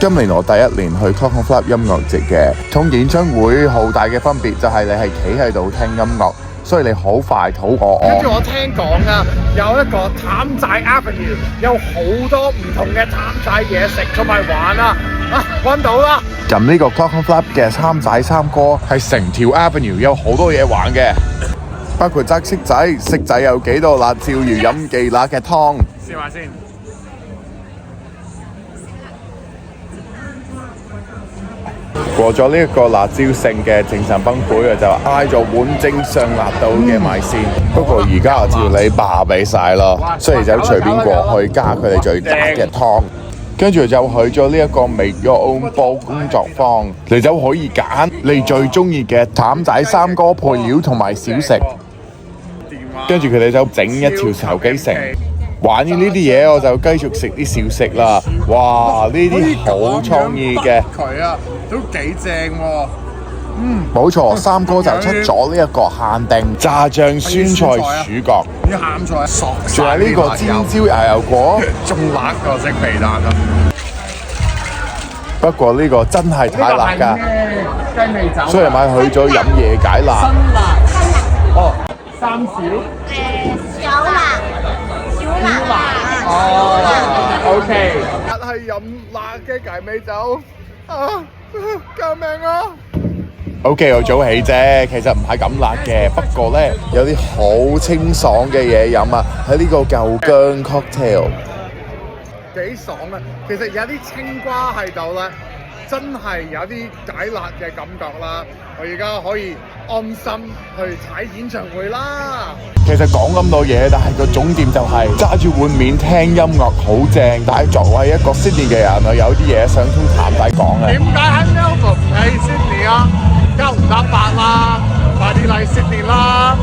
今年我第一年去 Clockenflap 音樂節嘅，同演唱會好大嘅分別就係你係企喺度聽音樂，所以你好快肚餓。跟住我聽講啊，有一個譚仔 Avenue， 有好多唔同嘅譚仔嘢食同埋玩啊！揾到啦！咁呢個 Clockenflap 嘅譚仔三哥係成條 Avenue 有好多嘢玩嘅，包括揸骰仔，骰仔有幾多辣椒，要飲幾辣嘅湯。試下先。過咗呢一個辣椒性嘅精神崩潰啊，就嗌咗碗正上辣到嘅米線。不過而家我照你霸俾晒咯，所以就隨便過去加佢哋最辣嘅湯。跟住就去咗呢一個 Make Your Own Bowl 工作坊，你就可以揀你最中意嘅譚仔三哥配料同埋小食。跟住佢哋就整一條手機城。玩完呢啲嘢，我就繼續食啲小食啦。哇！呢啲好創意嘅，佢啊都幾正喎。冇錯，三哥就出咗呢一個限定炸醬酸菜薯角，啲鹹菜索晒，仲有呢個尖椒牛油果，仲辣過食皮蛋啊！不過呢個真係太辣㗎，雞尾酒，所以咪去咗飲嘢解辣。辛辣，哦，三小，小辣。OK， 係飲辣嘅雞尾酒啊！救命啊 OK， 我早起啫，其實唔係咁辣嘅，不過呢，有啲好清爽嘅嘢飲啊，喺呢個舊薑 cocktail。幾爽啊！其實有啲青瓜喺度咧，真係有啲解辣嘅感覺啦。我而家可以安心去睇演唱會啦。其實講咁多嘢，但係個重點就係揸住碗麵聽音樂好正。但係作為一個 Sydney 嘅人啊，有啲嘢想同譚仔講啊。點解喺 Melbourne 唔喺 Sydney 啊？9唔搭8啦，快啲嚟 Sydney 啦！